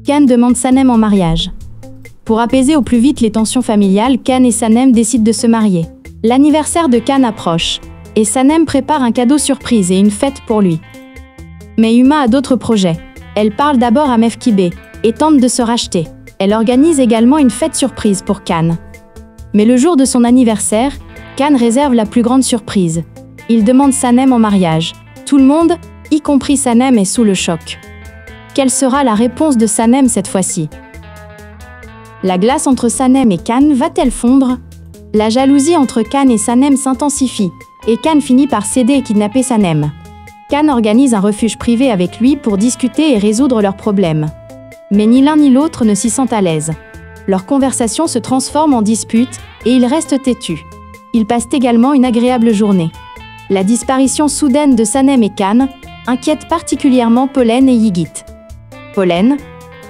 Khan demande Sanem en mariage. Pour apaiser au plus vite les tensions familiales, Khan et Sanem décident de se marier. L'anniversaire de Khan approche, et Sanem prépare un cadeau surprise et une fête pour lui. Mais Huma a d'autres projets. Elle parle d'abord à Mefkibeh et tente de se racheter. Elle organise également une fête surprise pour Khan. Mais le jour de son anniversaire, Khan réserve la plus grande surprise. Il demande Sanem en mariage. Tout le monde, y compris Sanem, est sous le choc. Quelle sera la réponse de Sanem cette fois-ci? La glace entre Sanem et Khan va-t-elle fondre? La jalousie entre Khan et Sanem s'intensifie, et Khan finit par céder et kidnapper Sanem. Khan organise un refuge privé avec lui pour discuter et résoudre leurs problèmes. Mais ni l'un ni l'autre ne s'y sent à l'aise. Leur conversation se transforme en dispute et ils restent têtus. Ils passent également une agréable journée. La disparition soudaine de Sanem et Khan inquiète particulièrement Pollen et Yigit. Pollen,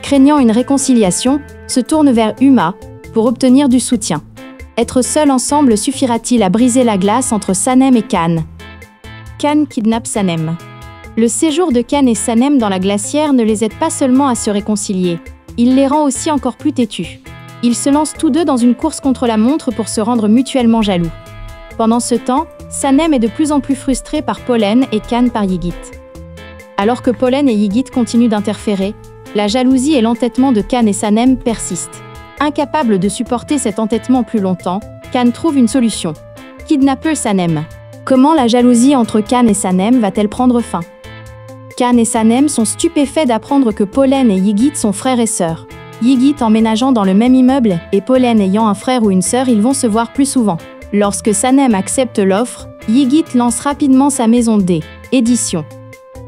craignant une réconciliation, se tourne vers Huma pour obtenir du soutien. Être seuls ensemble suffira-t-il à briser la glace entre Sanem et Khan? Khan kidnappe Sanem. Le séjour de Khan et Sanem dans la glacière ne les aide pas seulement à se réconcilier, il les rend aussi encore plus têtus. Ils se lancent tous deux dans une course contre la montre pour se rendre mutuellement jaloux. Pendant ce temps, Sanem est de plus en plus frustré par Pollen et Khan par Yigit. Alors que Pollen et Yigit continuent d'interférer, la jalousie et l'entêtement de Khan et Sanem persistent. Incapable de supporter cet entêtement plus longtemps, Khan trouve une solution. Kidnapper Sanem. Comment la jalousie entre Khan et Sanem va-t-elle prendre fin? Khan et Sanem sont stupéfaits d'apprendre que Pollen et Yigit sont frères et sœurs. Yigit emménageant dans le même immeuble et Pollen ayant un frère ou une sœur, ils vont se voir plus souvent. Lorsque Sanem accepte l'offre, Yigit lance rapidement sa maison d'édition.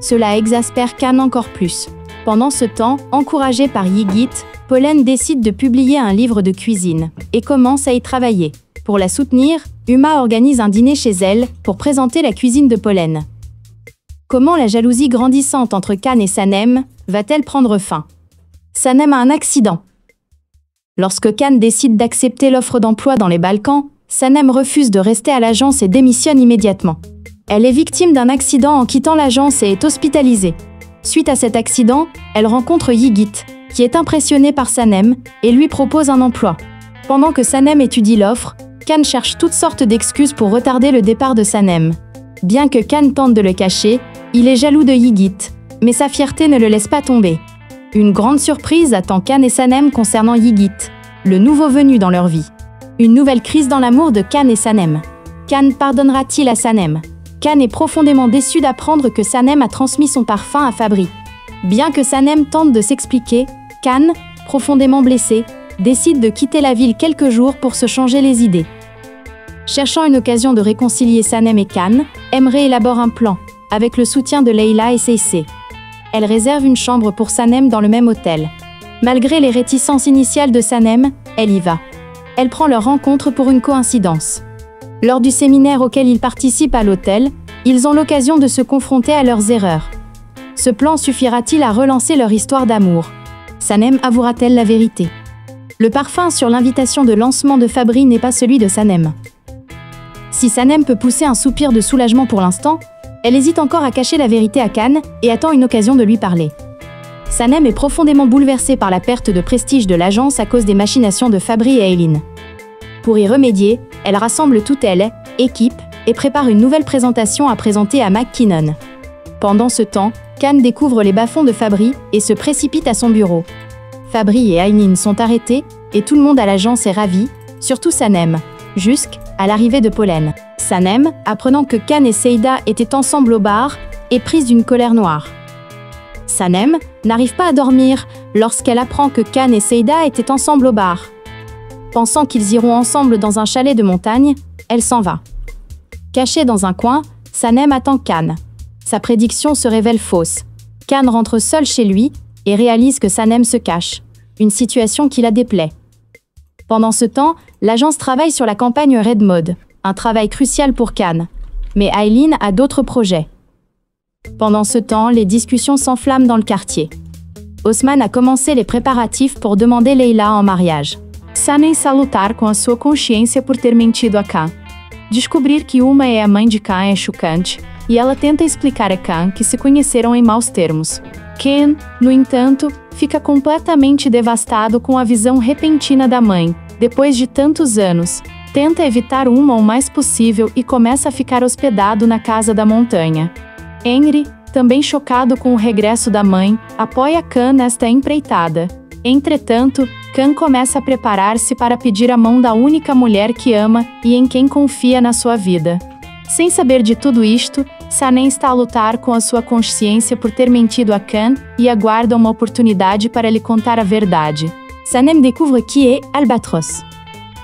Cela exaspère Khan encore plus. Pendant ce temps, encouragé par Yigit, Pollen décide de publier un livre de cuisine et commence à y travailler. Pour la soutenir, Huma organise un dîner chez elle pour présenter la cuisine de Pollen. Comment la jalousie grandissante entre Khan et Sanem va-t-elle prendre fin? Sanem a un accident. Lorsque Khan décide d'accepter l'offre d'emploi dans les Balkans, Sanem refuse de rester à l'agence et démissionne immédiatement. Elle est victime d'un accident en quittant l'agence et est hospitalisée. Suite à cet accident, elle rencontre Yigit, qui est impressionné par Sanem et lui propose un emploi. Pendant que Sanem étudie l'offre, Khan cherche toutes sortes d'excuses pour retarder le départ de Sanem. Bien que Khan tente de le cacher, il est jaloux de Yigit, mais sa fierté ne le laisse pas tomber. Une grande surprise attend Khan et Sanem concernant Yigit, le nouveau venu dans leur vie. Une nouvelle crise dans l'amour de Khan et Sanem. Khan pardonnera-t-il à Sanem? Khan est profondément déçu d'apprendre que Sanem a transmis son parfum à Fabri. Bien que Sanem tente de s'expliquer, Khan, profondément blessé, décide de quitter la ville quelques jours pour se changer les idées. Cherchant une occasion de réconcilier Sanem et Khan, Emre élabore un plan, avec le soutien de Leila et Seissé. Elle réserve une chambre pour Sanem dans le même hôtel. Malgré les réticences initiales de Sanem, elle y va. Elle prend leur rencontre pour une coïncidence. Lors du séminaire auquel ils participent à l'hôtel, ils ont l'occasion de se confronter à leurs erreurs. Ce plan suffira-t-il à relancer leur histoire d'amour? Sanem avouera-t-elle la vérité? Le parfum sur l'invitation de lancement de Fabri n'est pas celui de Sanem. Si Sanem peut pousser un soupir de soulagement pour l'instant, elle hésite encore à cacher la vérité à Khan et attend une occasion de lui parler. Sanem est profondément bouleversée par la perte de prestige de l'agence à cause des machinations de Fabri et Eileen. Pour y remédier, elle rassemble toute elle, équipe, et prépare une nouvelle présentation à présenter à McKinnon. Pendant ce temps, Khan découvre les bas-fonds de Fabri et se précipite à son bureau. Fabri et Eileen sont arrêtés et tout le monde à l'agence est ravi, surtout Sanem, jusqu'à l'arrivée de Pollen. Sanem, apprenant que Khan et Seida étaient ensemble au bar, est prise d'une colère noire. Sanem n'arrive pas à dormir lorsqu'elle apprend que Khan et Seida étaient ensemble au bar. Pensant qu'ils iront ensemble dans un chalet de montagne, elle s'en va. Cachée dans un coin, Sanem attend Khan. Sa prédiction se révèle fausse. Khan rentre seul chez lui et réalise que Sanem se cache, une situation qui la déplaît. Pendant ce temps, l'agence travaille sur la campagne Red Mode, un travail crucial pour Khan. Mais Eileen a d'autres projets. Pendant ce temps, les discussions s'enflamment dans le quartier. Osman a commencé les préparatifs pour demander Leila en mariage. Sanem sai lutar com a sua consciência por ter mentido a Khan. Descobrir que Uma é a mãe de Khan é chocante, e ela tenta explicar a Khan que se conheceram em maus termos. Ken, no entanto, fica completamente devastado com a visão repentina da mãe. Depois de tantos anos, tenta evitar uma o mais possível e começa a ficar hospedado na casa da montanha. Henry, também chocado com o regresso da mãe, apoia Khan nesta empreitada. Entretanto, Khan começa a preparar-se para pedir a mão da única mulher que ama e em quem confia na sua vida. Sem saber de tudo isto, Sanem está a lutar com a sua consciência por ter mentido a Khan e aguarda uma oportunidade para lhe contar a verdade. Sanem découvre qui est Albatros.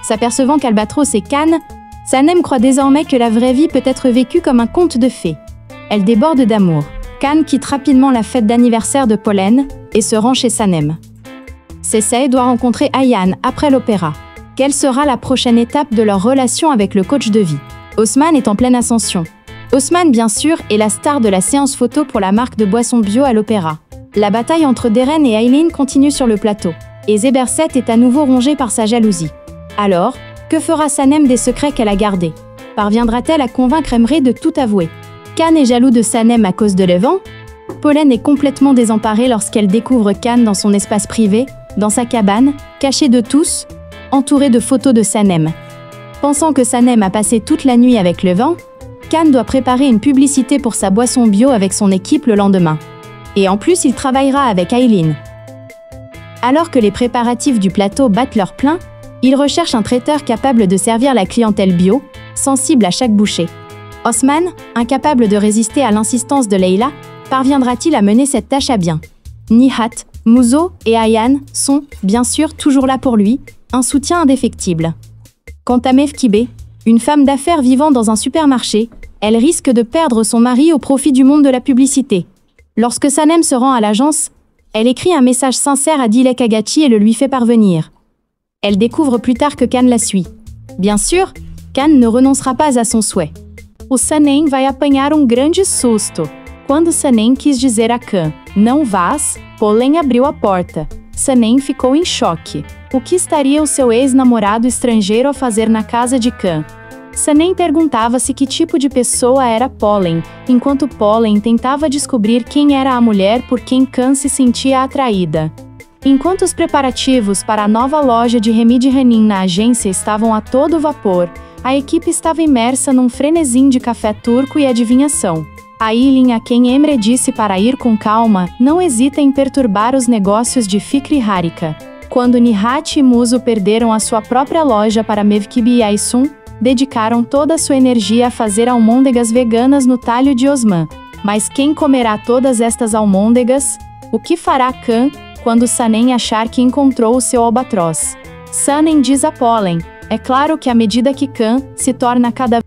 S'apercevant qu'Albatros est Khan, Sanem croit désormais que la vraie vie peut être vécue comme un conte de fées. Elle déborde d'amour. Khan quitte rapidement la fête d'anniversaire de Pollen et se rend chez Sanem. Cessay doit rencontrer Ayaan après l'opéra. Quelle sera la prochaine étape de leur relation avec le coach de vie? Osman est en pleine ascension. Osman, bien sûr, est la star de la séance photo pour la marque de boissons bio à l'opéra. La bataille entre Deren et Aileen continue sur le plateau, et Zeberset est à nouveau rongé par sa jalousie. Alors, que fera Sanem des secrets qu'elle a gardés? Parviendra-t-elle à convaincre Emre de tout avouer? Khan est jaloux de Sanem à cause de l'évent? Pollen est complètement désemparée lorsqu'elle découvre Khan dans son espace privé, dans sa cabane, caché de tous, entouré de photos de Sanem. Pensant que Sanem a passé toute la nuit avec le vent, Khan doit préparer une publicité pour sa boisson bio avec son équipe le lendemain. Et en plus, il travaillera avec Aileen. Alors que les préparatifs du plateau battent leur plein, il recherche un traiteur capable de servir la clientèle bio, sensible à chaque bouchée. Osman, incapable de résister à l'insistance de Leila, parviendra-t-il à mener cette tâche à bien? Nihat, Muzo et Ayaan sont, bien sûr, toujours là pour lui, un soutien indéfectible. Quant à Mevkibe, une femme d'affaires vivant dans un supermarché, elle risque de perdre son mari au profit du monde de la publicité. Lorsque Sanem se rend à l'agence, elle écrit un message sincère à Dilek Agachi et le lui fait parvenir. Elle découvre plus tard que Khan la suit. Bien sûr, Khan ne renoncera pas à son souhait. O Sanem vai apanhar grande susto. Quando Sanem quis dizer a Khan, não vás, Pollen abriu a porta. Sanem ficou em choque. O que estaria o seu ex-namorado estrangeiro a fazer na casa de Khan? Sanem perguntava-se que tipo de pessoa era Pollen, enquanto Pollen tentava descobrir quem era a mulher por quem Khan se sentia atraída. Enquanto os preparativos para a nova loja de Remy de Hanin na agência estavam a todo vapor, a equipe estava imersa num frenesim de café turco e adivinhação. Aileen, a quem Emre disse para ir com calma, não hesita em perturbar os negócios de Fikri Harika. Quando Nihat e Muzo perderam a sua própria loja para Mevkibe e Aysun, dedicaram toda a sua energia a fazer almôndegas veganas no talho de Osman. Mas quem comerá todas estas almôndegas? O que fará Khan quando Sanem achar que encontrou o seu albatroz? Sanem diz a Pollen: é claro que à medida que Khan se torna cada